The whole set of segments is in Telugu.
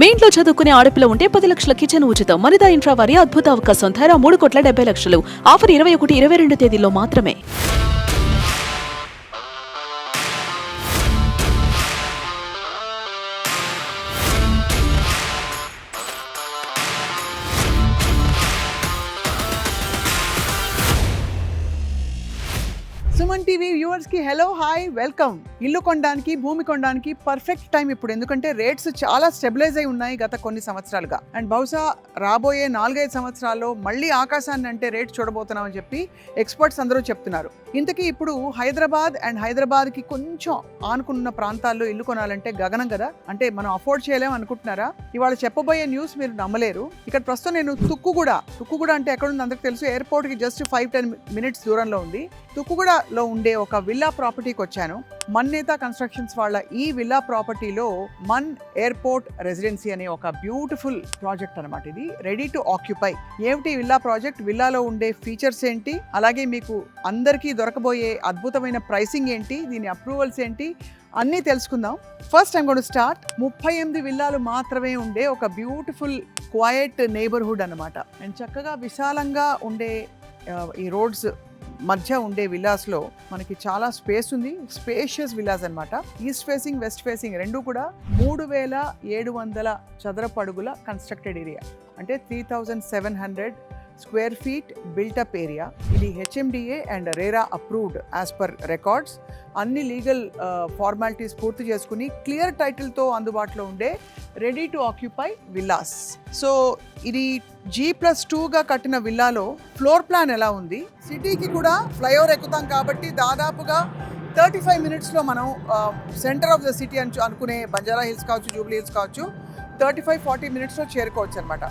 మీ ఇంట్లో చదువుకునే ఆడపిల్ల ఉంటే 10 లక్షల కిచెన్ ఉచితం. మరిదా ఇంట్రా వారి అద్భుత అవకాశం. ధర 3,70,00,000. ఆఫర్ 21, 22 తేదీల్లో మాత్రమే. సుమన్ టీవీ వ్యూవర్స్ కి హలో హాయ్ వెల్కమ్. ఇల్లు కొనడానికి భూమి కొనడానికి పర్ఫెక్ట్ టైం ఇప్పుడు, ఎందుకంటే రేట్స్ చాలా స్టెబిలైజ్ అయి ఉన్నాయి గత కొన్ని సంవత్సరాలుగా. అండ్ బహుశా రాబోయే 4-5 సంవత్సరాల్లో మళ్ళీ ఆకాశాన్ని అంటే రేట్ చూడబోతున్నామని చెప్పి ఎక్స్పర్ట్స్ అందరూ చెప్తున్నారు. ఇంతకీ ఇప్పుడు హైదరాబాద్ కి కొంచెం ఆనుకున్న ప్రాంతాల్లో ఇల్లు కొనాలంటే గగనం కదా, అంటే మనం అఫోర్డ్ చేయలేం అనుకుంటున్నారా? ఇవాళ చెప్పబోయే న్యూస్ మీరు నమ్మలేరు. ఇక్కడ ప్రస్తుతం నేను తుక్కుగూడ అంటే ఎక్కడ ఉంది అందరికి తెలుసు, ఎయిర్పోర్ట్ కి జస్ట్ 5-10 మినిట్స్ దూరంలో ఉంది. తుక్కుగూడలో ఉండే ఒక విల్లా ప్రాపర్టీకి వచ్చాను. మన్నేత కన్స్ట్రక్షన్స్ వాళ్ళ ఈ విల్లా ప్రాపర్టీలో మన్ ఎయిర్పోర్ట్ రెసిడెన్సీ అనే ఒక బ్యూటిఫుల్ ప్రాజెక్ట్ అనమాట. ఇది రెడీ టు ఆక్యుపై. ఏమిటి విల్లా ప్రాజెక్ట్, విల్లాలో ఉండే ఫీచర్స్ ఏంటి, అలాగే మీకు అందరికీ దొరకబోయే అద్భుతమైన ప్రైసింగ్ ఏంటి, దీని అప్రూవల్స్ ఏంటి అన్నీ తెలుసుకుందాం. First I'm going to start. 38 విల్లాలు మాత్రమే ఉండే ఒక బ్యూటిఫుల్ క్వైట్ నేబర్హుడ్ అనమాట. అండ్ చక్కగా విశాలంగా ఉండే ఈ రోడ్స్ మధ్య ఉండే విల్లాస్లో మనకి చాలా స్పేస్ ఉంది. స్పేషియస్ విల్లాస్ అనమాట. ఈస్ట్ ఫేసింగ్ వెస్ట్ ఫేసింగ్ రెండు కూడా 3,700 చదరపు అడుగుల కన్స్ట్రక్టెడ్ ఏరియా, అంటే 3,700 స్క్వేర్ ఫీట్ బిల్టప్ ఏరియా. ఇది HMDA and RERA approved as per records. అన్ని లీగల్ ఫార్మాలిటీస్ పూర్తి చేసుకుని క్లియర్ టైటిల్తో అందుబాటులో ఉండే ready to occupy villas. So ఇది G+2గా కట్టిన విల్లాలో ఫ్లోర్ ప్లాన్ ఎలా ఉంది, సిటీకి కూడా ఫ్లైఓవర్ ఎక్కుతాం కాబట్టి దాదాపుగా 35 మినిట్స్లో మనం సెంటర్ ఆఫ్ ద సిటీ అనుకునే బంజారా హిల్స్ కావచ్చు, జూబ్లీ హిల్స్ కావచ్చు, 35-40 మినిట్స్లో చేరుకోవచ్చు అనమాట.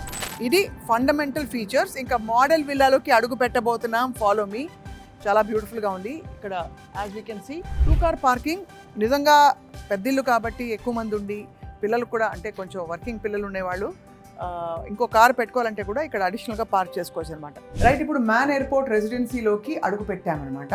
ఇది ఫండమెంటల్ ఫీచర్స్. ఇంకా మోడల్ విల్లాలోకి అడుగు పెట్టబోతున్నాం. Follow me. చాలా బ్యూటిఫుల్గా ఉంది. ఇక్కడ as we can see 2 car parking. నిజంగా పెద్దిల్లు కాబట్టి ఎక్కువ మంది ఉండి పిల్లలు కూడా, అంటే కొంచెం వర్కింగ్ పిల్లలు ఉండేవాళ్ళు ఇంకో కార్ పెట్టుకోవాలంటే కూడా ఇక్కడ అడిషనల్గా పార్క్ చేసుకోవచ్చు అనమాట. రైట్, ఇప్పుడు మ్యాన్ ఎయిర్పోర్ట్ రెసిడెన్సీలోకి అడుగు పెట్టామన్నమాట.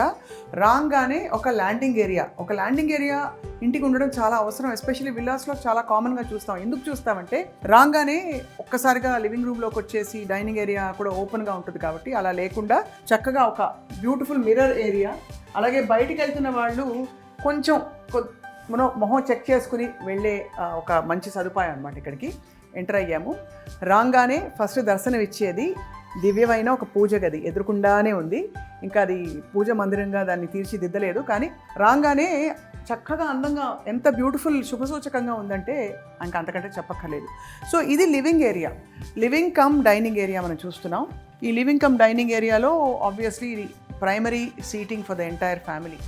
రాగానే ఒక ల్యాండింగ్ ఏరియా ఇంటికి ఉండడం చాలా అవసరం. ఎస్పెషల్లీ విల్లాస్లో చాలా కామన్గా చూస్తాం. ఎందుకు చూస్తామంటే రాగానే ఒక్కసారిగా లివింగ్ రూమ్లోకి వచ్చేసి డైనింగ్ ఏరియా కూడా ఓపెన్గా ఉంటుంది కాబట్టి, అలా లేకుండా చక్కగా ఒక బ్యూటిఫుల్ మిర్రర్ ఏరియా, అలాగే బయటికి వెళ్తున్న వాళ్ళు కొంచెం మొహం చెక్ చేసుకుని వెళ్ళే ఒక మంచి సదుపాయం అనమాట. ఇక్కడికి ఎంటర్ అయ్యాము. రాగానే ఫస్ట్ దర్శనం ఇచ్చేది దివ్యమైన ఒక పూజ గది ఎదురుకుండానే ఉంది. ఇంకా అది పూజ మందిరంగా దాన్ని తీర్చిదిద్దలేదు, కానీ రాగానే చక్కగా అందంగా ఎంత బ్యూటిఫుల్ శుభసూచకంగా ఉందంటే ఇంకా అంతకంటే చెప్పక్కర్లేదు. సో ఇది లివింగ్ కమ్ డైనింగ్ ఏరియా మనం చూస్తున్నాం. ఈ లివింగ్ కమ్ డైనింగ్ ఏరియాలో ఆబ్వియస్లీ ఇది primary seating for the entire family.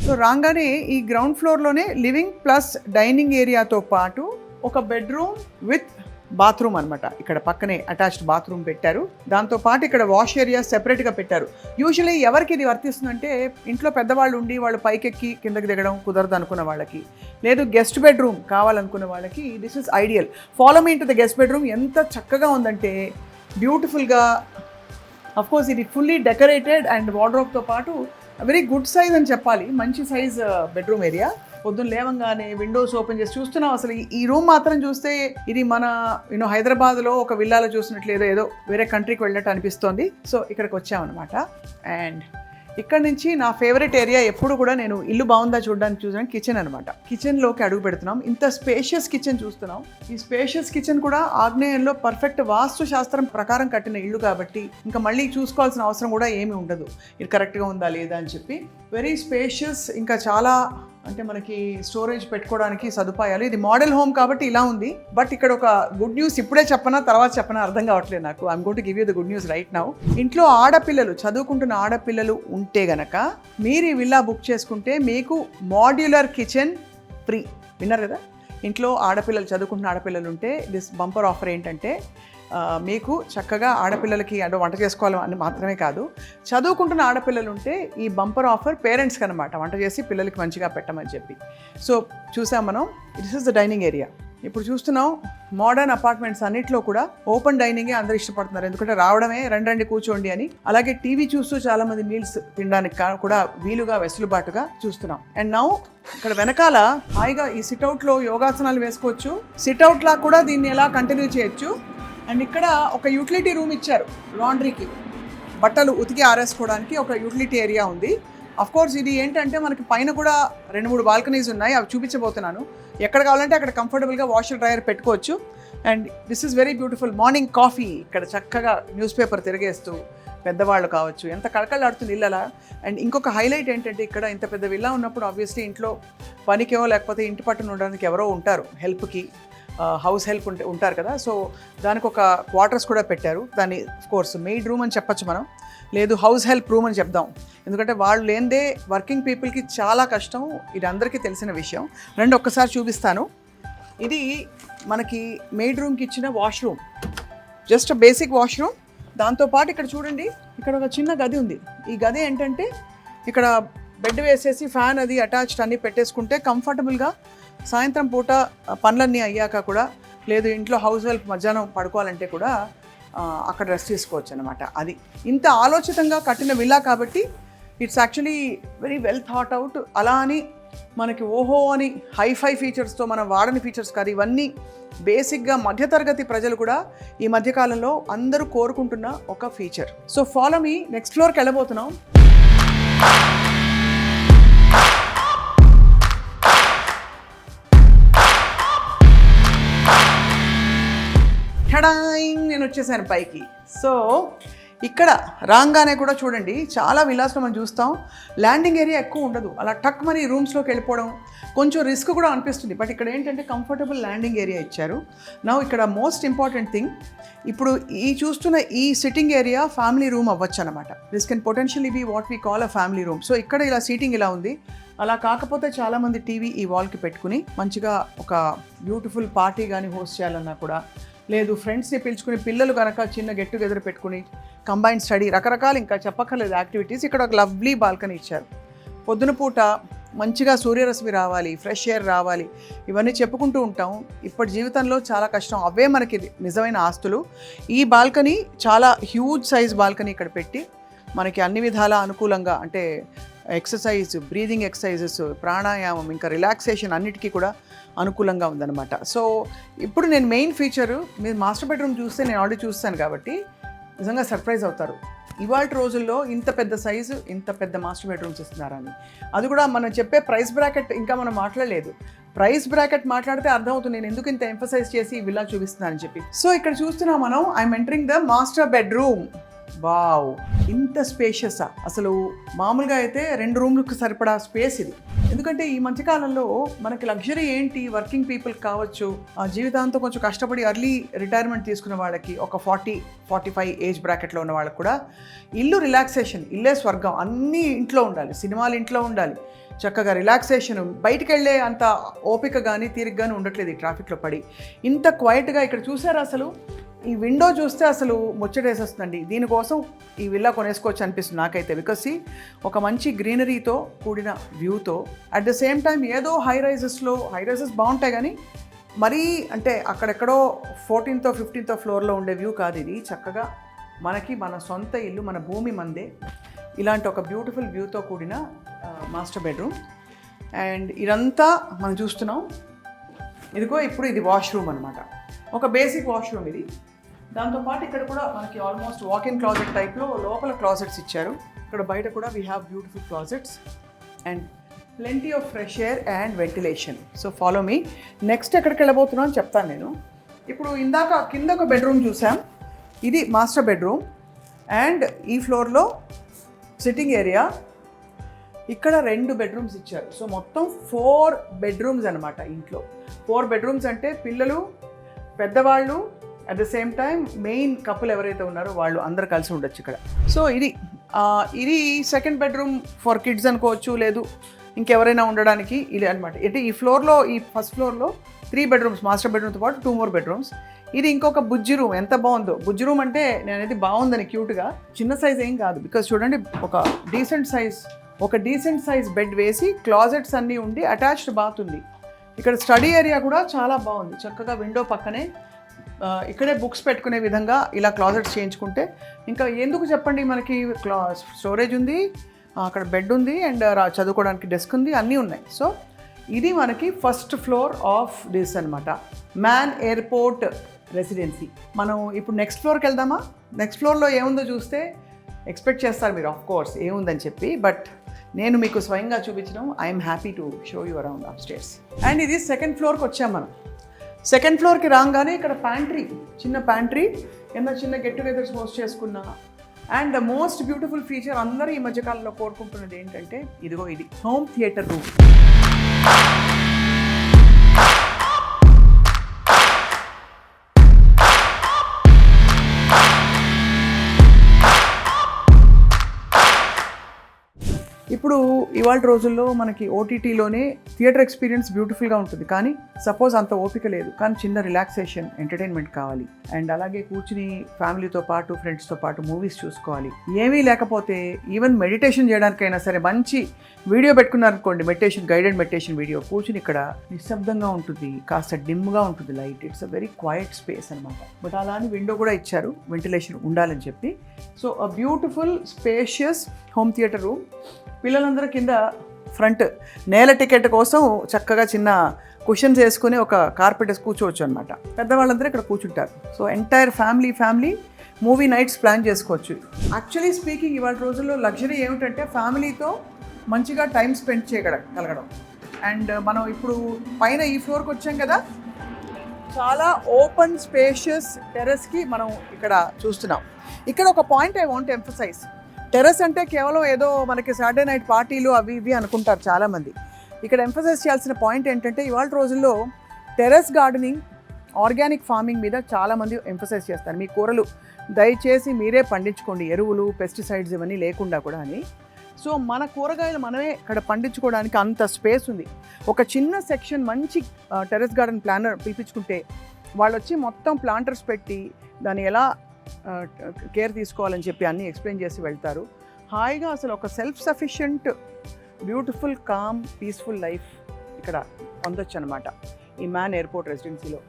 So రాగానే ఈ గ్రౌండ్ ఫ్లోర్లోనే లివింగ్ ప్లస్ డైనింగ్ ఏరియాతో పాటు ఒక బెడ్రూమ్ విత్ బాత్రూమ్ అనమాట. ఇక్కడ పక్కనే అటాచ్డ్ బాత్రూమ్ పెట్టారు. దాంతోపాటు ఇక్కడ వాష్ ఏరియా సెపరేట్గా పెట్టారు. యూజువలీ ఎవరికి ఇది వర్తిస్తుందంటే ఇంట్లో పెద్దవాళ్ళు ఉండి వాళ్ళు పైకెక్కి కిందకి దిగడం కుదరదు అనుకున్న వాళ్ళకి, లేదు గెస్ట్ బెడ్రూమ్ కావాలనుకున్న వాళ్ళకి this is ideal. Follow me into the guest bedroom. ఎంత చక్కగా ఉందంటే బ్యూటిఫుల్గా. అఫ్కోర్స్ ఇది ఫుల్లీ డెకరేటెడ్ అండ్ వార్డ్రోబ్తో పాటు వెరీ గుడ్ సైజ్ అని చెప్పాలి. మంచి సైజ్ బెడ్రూమ్ ఏరియా. పొద్దున్న లేవంగానే విండోస్ ఓపెన్ చేసి చూస్తున్నాం. అసలు ఈ రూమ్ మాత్రం చూస్తే ఇది మన హైదరాబాద్లో ఒక విల్లాలో చూసినట్లేదు, ఏదో వేరే కంట్రీకి వెళ్ళినట్టు అనిపిస్తోంది. సో ఇక్కడికి వచ్చామన్నమాట. అండ్ ఇక్కడ నుంచి నా ఫేవరెట్ ఏరియా ఎప్పుడు కూడా నేను ఇల్లు బాగుందా చూడడానికి కిచెన్ అనమాట. కిచెన్లోకి అడుగు పెడుతున్నాం. ఇంత స్పేషియస్ కిచెన్ చూస్తున్నాం. ఈ స్పేషియస్ కిచెన్ కూడా ఆగ్నేయంలో పర్ఫెక్ట్ వాస్తు శాస్త్రం ప్రకారం కట్టిన ఇల్లు కాబట్టి ఇంకా మళ్ళీ చూసుకోవాల్సిన అవసరం కూడా ఏమీ ఉండదు, ఇది కరెక్ట్గా ఉందా లేదా అని చెప్పి. Very spacious. ఇంకా చాలా అంటే మనకి స్టోరేజ్ పెట్టుకోవడానికి సదుపాయాలు. ఇది మోడల్ హోమ్ కాబట్టి ఇలా ఉంది. బట్ ఇక్కడ ఒక గుడ్ న్యూస్ ఇప్పుడే చెప్పనా తర్వాత చెప్పనా అర్థం కావట్లేదు నాకు. I'm going to give you the good news right now. ఇంట్లో చదువుకుంటున్న ఆడపిల్లలు ఉంటే గనక మీరు ఈ విల్లా బుక్ చేసుకుంటే మీకు మాడ్యులర్ కిచెన్ ఫ్రీ. విన్నారు కదా, ఇంట్లో చదువుకుంటున్న ఆడపిల్లలు ఉంటే దిస్ బంపర్ ఆఫర్ ఏంటంటే మీకు చక్కగా ఆడపిల్లలకి అంటే వంట చేసుకోవాలని మాత్రమే కాదు, చదువుకుంటున్న ఆడపిల్లలు ఉంటే ఈ బంపర్ ఆఫర్ పేరెంట్స్కి అనమాట, వంట చేసి పిల్లలకి మంచిగా పెట్టమని చెప్పి. సో చూసాం మనం. This is the dining area. ఇప్పుడు చూస్తున్నాం మోడర్న్ అపార్ట్మెంట్స్ అన్నిట్లో కూడా ఓపెన్ డైనింగే అందరూ ఇష్టపడుతున్నారు, ఎందుకంటే రావడమే రండి కూర్చోండి అని. అలాగే టీవీ చూస్తూ చాలా మంది మీల్స్ తినడానికి కూడా వీలుగా వెసులుబాటుగా చూస్తున్నాం. అండ్ నౌ ఇక్కడ వెనకాల హాయిగా ఈ సిట్అవుట్లో యోగాసనాలు వేసుకోవచ్చు. సిట్అవుట్ లా కూడా దీన్ని ఎలా కంటిన్యూ చేయొచ్చు. అండ్ ఇక్కడ ఒక యూటిలిటీ రూమ్ ఇచ్చారు, లాండ్రీకి బట్టలు ఉతికి ఆరేసుకోవడానికి ఒక యూటిలిటీ ఏరియా ఉంది. కోర్స్ ఇది ఏంటంటే మనకి పైన కూడా 2-3 బాల్కనీస్ ఉన్నాయి, అవి చూపించబోతున్నాను. ఎక్కడ కావాలంటే అక్కడ కంఫర్టబుల్గా వాషర్ డ్రైయర్ పెట్టుకోవచ్చు. And this is very beautiful. Morning coffee ఇక్కడ చక్కగా న్యూస్ పేపర్ తిరిగేస్తూ పెద్దవాళ్ళు కావచ్చు, ఎంత కళకళలాడుతుంది ఇళ్ళలా. అండ్ ఇంకొక హైలైట్ ఏంటంటే ఇక్కడ ఇంత పెద్ద విల్లా ఉన్నప్పుడు ఆబ్వియస్లీ ఇంట్లో పనికో లేకపోతే ఇంటి పట్టున ఉండడానికి ఎవరో ఉంటారు, హెల్ప్కి హౌస్ హెల్ప్ ఉంటారు కదా. సో దానికి ఒక క్వార్టర్స్ కూడా పెట్టారు. దాన్ని కోర్స్ మెయిడ్ రూమ్ అని చెప్పచ్చు మనం, లేదు హౌస్ హెల్ప్ రూమ్ అని చెప్దాం, ఎందుకంటే వాళ్ళు లేనిదే వర్కింగ్ పీపుల్కి చాలా కష్టం. ఇది అందరికీ తెలిసిన విషయం. రెండు ఒక్కసారి చూపిస్తాను. ఇది మనకి మెయిడ్ రూమ్కి ఇచ్చిన వాష్రూమ్, జస్ట్ బేసిక్ వాష్రూమ్. దాంతోపాటు ఇక్కడ చూడండి, ఇక్కడ ఒక చిన్న గది ఉంది. ఈ గది ఏంటంటే ఇక్కడ బెడ్ వేసేసి ఫ్యాన్ అది అటాచ్డ్ అన్నీ పెట్టేసుకుంటే కంఫర్టబుల్గా సాయంత్రం పూట పనులన్నీ అయ్యాక కూడా, లేదు ఇంట్లో హౌస్ హెల్ప్ మధ్యాహ్నం పడుకోవాలంటే కూడా అక్కడ రెస్ట్ తీసుకోవచ్చు అనమాట. అది ఇంత ఆలోచితంగా కట్టిన విల్లా కాబట్టి it's actually very well thought out. అలా అని మనకి ఓహో అని హైఫై ఫీచర్స్తో మనం వాడని ఫీచర్స్ కాదు ఇవన్నీ. బేసిక్గా మధ్యతరగతి ప్రజలు కూడా ఈ మధ్యకాలంలో అందరూ కోరుకుంటున్న ఒక feature. So follow me, next ఫ్లోర్కి వెళ్ళబోతున్నాం. నేను వచ్చేసాను పైకి. సో ఇక్కడ రాగానే కూడా చూడండి, చాలా విలాస్లో మనం చూస్తాం ల్యాండింగ్ ఏరియా ఎక్కువ ఉండదు, అలా టక్ మరి రూమ్స్లోకి వెళ్ళిపోవడం కొంచెం రిస్క్ కూడా అనిపిస్తుంది. బట్ ఇక్కడ ఏంటంటే కంఫర్టబుల్ ల్యాండింగ్ ఏరియా ఇచ్చారు. నా ఇక్కడ మోస్ట్ ఇంపార్టెంట్ థింగ్, ఇప్పుడు ఈ చూస్తున్న ఈ సిట్టింగ్ ఏరియా ఫ్యామిలీ రూమ్ అవ్వచ్చు అనమాట. This can potentially be what we call a family room. So ఇక్కడ ఇలా సీటింగ్ ఇలా ఉంది. అలా కాకపోతే చాలామంది టీవీ ఈ వాల్కి పెట్టుకుని మంచిగా ఒక బ్యూటిఫుల్ పార్టీ కానీ హోస్ట్ చేయాలన్నా కూడా, లేదు ఫ్రెండ్స్ని పిలుచుకుని పిల్లలు కనుక చిన్న గెట్ టుగెదర్ పెట్టుకుని కంబైన్ స్టడీ, రకరకాలు ఇంకా చెప్పక్కర్లేదు యాక్టివిటీస్. ఇక్కడ ఒక లవ్లీ బాల్కనీ ఇచ్చారు. పొద్దున పూట మంచిగా సూర్యరశ్మి రావాలి, ఫ్రెష్ ఎయిర్ రావాలి, ఇవన్నీ చెప్పుకుంటూ ఉంటాం. ఇప్పటి జీవితంలో చాలా కష్టం, అవే మనకి నిజమైన ఆస్తులు. ఈ బాల్కనీ చాలా హ్యూజ్ సైజ్ బాల్కనీ ఇక్కడ పెట్టి మనకి అన్ని విధాల అనుకూలంగా, అంటే ఎక్సర్సైజ్, బ్రీదింగ్ ఎక్సర్సైజెస్, ప్రాణాయామం, ఇంకా రిలాక్సేషన్ అన్నిటికీ కూడా అనుకూలంగా ఉందన్నమాట. సో ఇప్పుడు నేను మెయిన్ ఫీచరు, మీరు మాస్టర్ బెడ్రూమ్ చూస్తే నేను ఆల్రెడీ చూస్తాను కాబట్టి నిజంగా సర్ప్రైజ్ అవుతారు. ఇవాళ రోజుల్లో ఇంత పెద్ద సైజు, ఇంత పెద్ద మాస్టర్ బెడ్రూమ్స్ ఇస్తున్నారని. అది కూడా మనం చెప్పే ప్రైస్ బ్రాకెట్ ఇంకా మనం మాట్లాడలేదు. ప్రైస్ బ్రాకెట్ మాట్లాడితే అర్థమవుతుంది నేను ఎందుకు ఇంత ఎంఫసైజ్ చేసి ఈ విల్లా చూపిస్తున్నానని చెప్పి. సో ఇక్కడ చూస్తున్నాం మనం, I'm entering the master bedroom. Wow, ఇంత స్పేషియస్సా! అసలు మామూలుగా అయితే 2 రూమ్లకు సరిపడా స్పేస్ ఇది. ఎందుకంటే ఈ మధ్యకాలంలో మనకి లగ్జరీ ఏంటి, వర్కింగ్ పీపుల్ కావచ్చు, జీవితాంతం కొంచెం కష్టపడి ఎర్లీ రిటైర్మెంట్ తీసుకున్న వాళ్ళకి, ఒక 40-45 ఏజ్ బ్రాకెట్లో ఉన్న వాళ్ళకి కూడా ఇల్లు రిలాక్సేషన్, ఇల్లే స్వర్గం. అన్నీ ఇంట్లో ఉండాలి, సినిమాలు ఇంట్లో ఉండాలి, చక్కగా రిలాక్సేషన్. బయటికి వెళ్ళే అంత ఓపిక కానీ తీరిక కానీ ఉండట్లేదు ఈ ట్రాఫిక్లో పడి. ఇంత క్వైట్గా ఇక్కడ చూసారా, అసలు ఈ విండో చూస్తే అసలు ముచ్చటేసేస్తుందండి. దీనికోసం ఈ విల్లా కొనేసుకోవచ్చు అనిపిస్తుంది నాకైతే. బికాస్ ఒక మంచి గ్రీనరీతో కూడిన వ్యూతో, అట్ ద సేమ్ టైం ఏదో హై రైజెస్ బాగుంటాయి కానీ మరీ అంటే అక్కడెక్కడో 14th or 15th ఫ్లోర్లో ఉండే వ్యూ కాదు ఇది. చక్కగా మనకి మన సొంత ఇల్లు, మన భూమి మందే, ఇలాంటి ఒక బ్యూటిఫుల్ వ్యూతో కూడిన మాస్టర్ బెడ్రూమ్. అండ్ ఇదంతా మనం చూస్తున్నాం. ఇదిగో ఇప్పుడు ఇది వాష్రూమ్ అనమాట, ఒక బేసిక్ వాష్రూమ్ ఇది. దాంతోపాటు ఇక్కడ కూడా మనకి ఆల్మోస్ట్ వాక్-ఇన్ క్లాజెట్ టైప్లో లోపల క్లాజెట్స్ ఇచ్చారు. ఇక్కడ బయట కూడా we have beautiful closets and plenty of fresh air and ventilation. So follow me, next ఎక్కడికి వెళ్ళబోతున్నాను అని చెప్తాను నేను. ఇప్పుడు ఇందాక కింద ఒక బెడ్రూమ్ చూసాం, ఇది మాస్టర్ బెడ్రూమ్. అండ్ ఈ ఫ్లోర్లో సిట్టింగ్ ఏరియా, ఇక్కడ 2 బెడ్రూమ్స్ ఇచ్చారు. సో మొత్తం 4 బెడ్రూమ్స్ అనమాట ఇంట్లో. 4 బెడ్రూమ్స్ అంటే పిల్లలు, పెద్దవాళ్ళు, at the same time main couple ఎవరైతే ఉన్నారో వాళ్ళు అందరు కలిసి ఉండొచ్చు ఇక్కడ. సో ఇది సెకండ్ బెడ్రూమ్ ఫర్ కిడ్స్ అనుకోవచ్చు, లేదు ఇంకెవరైనా ఉండడానికి ఇది అనమాట. అంటే ఈ ఫ్లోర్లో, ఈ ఫస్ట్ ఫ్లోర్లో 3 బెడ్రూమ్స్, మాస్టర్ బెడ్రూమ్తో పాటు 2 more బెడ్రూమ్స్. ఇది ఇంకొక బుజ్జి రూమ్. ఎంత బాగుందో బుజ్జి రూమ్ అంటే, నేను అనేది బాగుందని క్యూట్గా, చిన్న సైజ్ ఏం కాదు. బికాజ్ చూడండి, ఒక డీసెంట్ సైజ్ బెడ్ వేసి క్లాజెట్స్ అన్నీ ఉండి అటాచ్డ్ బాత్ ఉంది. ఇక్కడ స్టడీ ఏరియా కూడా చాలా బాగుంది, చక్కగా విండో పక్కనే ఇక్కడే బుక్స్ పెట్టుకునే విధంగా ఇలా క్లాజెట్స్ చేయించుకుంటే ఇంకా ఎందుకు చెప్పండి, మనకి స్టోరేజ్ ఉంది, అక్కడ బెడ్ ఉంది, అండ్ చదువుకోవడానికి డెస్క్ ఉంది, అన్నీ ఉన్నాయి. సో ఇది మనకి ఫస్ట్ ఫ్లోర్ ఆఫ్ దిస్ అనమాట, మ్యాన్ ఎయిర్పోర్ట్ రెసిడెన్సీ. మనం ఇప్పుడు నెక్స్ట్ ఫ్లోర్కి వెళ్దామా? నెక్స్ట్ ఫ్లోర్లో ఏముందో చూస్తే ఎక్స్పెక్ట్ చేస్తారు మీరు ఆఫ్ కోర్స్ ఏముందని చెప్పి, బట్ నేను మీకు స్వయంగా చూపించడం I'm happy to show you around up stairs. And ఇది సెకండ్ ఫ్లోర్కి వచ్చాం మనం. సెకండ్ ఫ్లోర్కి రాగానే ఇక్కడ ప్యాంట్రీ, చిన్న ప్యాంట్రీ, ఏమన్నా చిన్న గెట్ టుగెదర్స్ హోస్ట్ చేసుకున్నా. And the most beautiful feature అందరూ ఈ మధ్యకాలంలో కోరుకుంటున్నది ఏంటంటే ఇదిగో ఇది హోమ్ థియేటర్ రూమ్. ఇప్పుడు ఇవాళ రోజుల్లో మనకి ఓటీటీలోనే థియేటర్ ఎక్స్పీరియన్స్ బ్యూటిఫుల్గా ఉంటుంది, కానీ సపోజ్ అంత ఓపిక లేదు, కానీ చిన్న రిలాక్సేషన్ ఎంటర్టైన్మెంట్ కావాలి, అండ్ అలాగే కూర్చుని ఫ్యామిలీతో పాటు ఫ్రెండ్స్తో పాటు మూవీస్ చూసుకోవాలి, ఏమీ లేకపోతే ఈవెన్ మెడిటేషన్ చేయడానికైనా సరే మంచి వీడియో పెట్టుకున్నారనుకోండి, మెడిటేషన్ గైడెడ్ మెడిటేషన్ వీడియో, కూర్చుని ఇక్కడ నిశ్శబ్దంగా ఉంటుంది, కాస్త డిమ్గా ఉంటుంది light, it's a very quiet space అనమాట. బట్ అలా అని విండో కూడా ఇచ్చారు వెంటిలేషన్ ఉండాలని చెప్పి. So a beautiful spacious home theatre room. పిల్లలందరూ కింద ఫ్రంట్ నేల టికెట్ కోసం చక్కగా చిన్న కుషన్స్ వేసుకుని ఒక కార్పెట్ వేసి కూర్చోవచ్చు అనమాట. పెద్దవాళ్ళందరూ ఇక్కడ కూర్చుంటారు. So entire family movie nights plan చేసుకోవచ్చు. యాక్చువల్లీ స్పీకింగ్ ఇవాళ రోజుల్లో లగ్జరీ ఏమిటంటే ఫ్యామిలీతో మంచిగా టైం స్పెండ్ చేయగలగడం. అండ్ మనం ఇప్పుడు పైన ఈ ఫ్లోర్కి వచ్చాం కదా, చాలా ఓపెన్ స్పేషియస్ టెర్రస్కి మనం ఇక్కడ చూస్తున్నాం. ఇక్కడ ఒక point I want emphasize. Terrace అంటే కేవలం ఏదో మనకి సాటర్డే నైట్ పార్టీలు అవి ఇవి అనుకుంటారు చాలామంది. ఇక్కడ ఎంఫసైజ్ చేయాల్సిన పాయింట్ ఏంటంటే ఇవాళ రోజుల్లో టెర్రస్ గార్డెనింగ్, ఆర్గానిక్ ఫార్మింగ్ మీద చాలామంది ఎంఫసైజ్ చేస్తారు. మీ కూరలు దయచేసి మీరే పండించుకోండి, ఎరువులు పెస్టిసైడ్స్ ఇవన్నీ లేకుండా కూడా అని. సో మన కూరగాయలు మనమే ఇక్కడ పండించుకోవడానికి అంత స్పేస్ ఉంది. ఒక చిన్న సెక్షన్ మంచి టెర్రస్ గార్డెన్ ప్లానర్ పిలిపించుకుంటే వాళ్ళు వచ్చి మొత్తం ప్లాంటర్స్ పెట్టి దాన్ని ఎలా కేర్ తీసుకోవాలని చెప్పి అన్నీ ఎక్స్ప్లెయిన్ చేసి వెళ్తారు. హాయిగా అసలు ఒక self sufficient beautiful calm peaceful life ఇక్కడ పొందొచ్చు అనమాట ఈ మ్యాన్ ఎయిర్పోర్ట్ రెసిడెన్సీలో.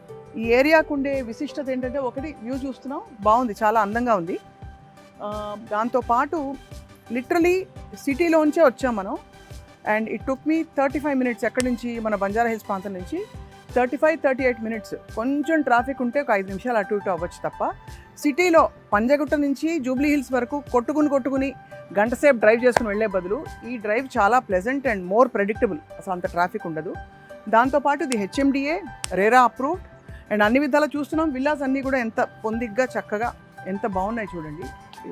ఈ ఏరియాకు ఉండే విశిష్టత ఏంటంటే ఒకటి వ్యూ చూస్తున్నాం, బాగుంది, చాలా అందంగా ఉంది. దాంతోపాటు లిటరలీ సిటీలోంచే వచ్చాం మనం. And it took me 35 minutes ఎక్కడి నుంచి, మన బంజారా హిల్స్ ప్రాంతం నుంచి 35-38 మినిట్స్. కొంచెం ట్రాఫిక్ ఉంటే ఒక 5 నిమిషాలు అటు ఇటు అవ్వచ్చు తప్ప సిటీలో పంజగుట్ట నుంచి జూబ్లీ హిల్స్ వరకు కొట్టుకుని గంట సేపు డ్రైవ్ చేసుకుని వెళ్ళే బదులు ఈ డ్రైవ్ చాలా ప్లెజెంట్ అండ్ మోర్ ప్రెడిక్టబుల్, అసలు అంత ట్రాఫిక్ ఉండదు. దాంతోపాటు ఇది హెచ్ఎండిఏ రేరా అప్రూవ్డ్. అండ్ అన్ని విధాలా చూస్తున్నాం, విల్లాస్ అన్నీ కూడా ఎంత పొందిగ్గా చక్కగా ఎంత బాగున్నాయి చూడండి.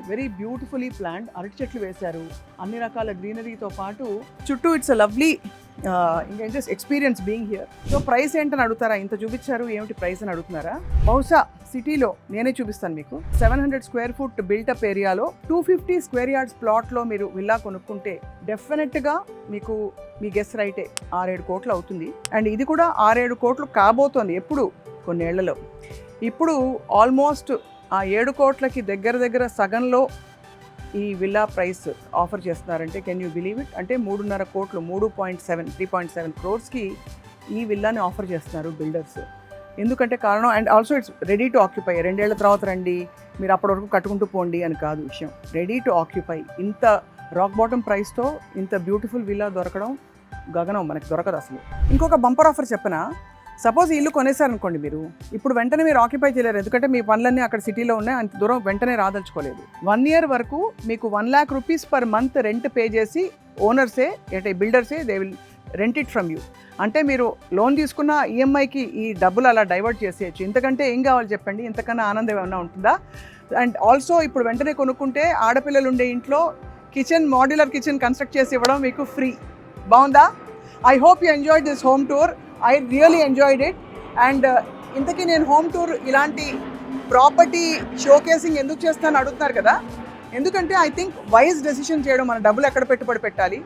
వెరీ బ్యూటిఫుల్లీ ప్లాన్డ్, అరటి చెట్లు వేశారు, అన్ని రకాల గ్రీనరీతో పాటు చుట్టూ. ఇట్స్ అ లవ్లీ ఇంకా just experience being here. So price ఏంటని అడుగుతారా, ఇంత చూపించారు ఏమిటి ప్రైస్ అని అడుగుతున్నారా? బహుశా సిటీలో నేనే చూపిస్తాను మీకు. 700 స్క్వేర్ ఫుట్ బిల్టప్ ఏరియాలో 250 స్క్వేర్ యార్డ్స్ ప్లాట్లో మీరు విల్లా కొనుక్కుంటే డెఫినెట్గా మీకు మీ గెస్ రైటే 6-7 కోట్లు అవుతుంది. అండ్ ఇది కూడా 6-7 కోట్లు కాబోతోంది ఎప్పుడు కొన్నేళ్లలో. ఇప్పుడు ఆల్మోస్ట్ ఆ 7 కోట్లకి దగ్గర సగంలో ఈ విల్లా ప్రైస్ ఆఫర్ చేస్తున్నారంటే కెన్ యూ బిలీవ్ ఇట్? అంటే 3.5 కోట్లు, 3.7 క్రోర్స్కి ఈ విల్లాని ఆఫర్ చేస్తున్నారు బిల్డర్స్. ఎందుకంటే కారణం, and also it's ready to occupy. 2 ఏళ్ల తర్వాత రండి, మీరు అప్పటి వరకు కట్టుకుంటూ పోండి అని కాదు విషయం. Ready to occupy. ఇంత రాక్ బాటమ్ ప్రైస్తో ఇంత బ్యూటిఫుల్ విల్లా దొరకడం గగనం, మనకి దొరకదు అసలు. ఇంకొక బంపర్ ఆఫర్ చెప్పనా? సపోజ్ ఇల్లు కొనేసారనుకోండి మీరు, ఇప్పుడు వెంటనే మీరు ఆక్యుపై చేయలేరు, ఎందుకంటే మీ పనులన్నీ అక్కడ సిటీలో ఉన్నాయి, అంత దూరం వెంటనే రాదలుచుకోలేదు. 1 year వరకు మీకు 1 lakh rupees per month rent pay చేసి ఓనర్సే అంటే బిల్డర్సే they will rent it from you. అంటే మీరు లోన్ తీసుకున్న ఈఎంఐకి ఈ డబ్బులు అలా డైవర్ట్ చేసేయచ్చు. ఇంతకంటే ఏం కావాలి చెప్పండి? ఇంతకన్నా ఆనందం ఏమైనా ఉంటుందా? అండ్ ఆల్సో ఇప్పుడు వెంటనే కొనుక్కుంటే ఆడపిల్లలు ఉండే ఇంట్లో కిచెన్, మాడ్యులర్ కిచెన్ కన్స్ట్రక్ట్ చేసి ఇవ్వడం మీకు ఫ్రీ. బాగుందా? I hope you enjoyed this home tour. I really enjoyed it. And ఇంతకీ నేను హోమ్ టూర్ ఇలాంటి ప్రాపర్టీ షోకేసింగ్ ఎందుకు చేస్తాను అడుగుతున్నారు కదా. ఎందుకంటే ఐ థింక్ వైజ్ డెసిషన్ చేయడం, మన డబ్బులు ఎక్కడ పెట్టుబడి పెట్టాలి,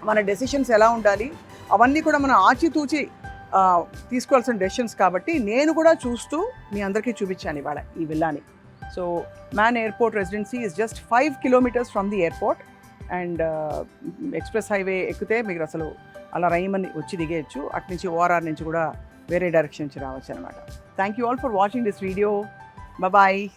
మన డెసిషన్స్ ఎలా ఉండాలి, అవన్నీ కూడా మనం ఆచితూచి తీసుకోవాల్సిన డెసిషన్స్. కాబట్టి నేను కూడా చూస్తూ మీ అందరికీ చూపించాను ఇవాళ ఈ విల్లాని. So man airport residency is just 5 kilometers from the airport. And express highway ఎక్కితే మీరు అసలు అలా రైమని వచ్చి దిగేయచ్చు. అటు నుంచి ఓఆర్ఆర్ నుంచి కూడా వేరే డైరెక్షన్ నుంచి రావచ్చు అనమాట. Thank you all for watching this video. Bye.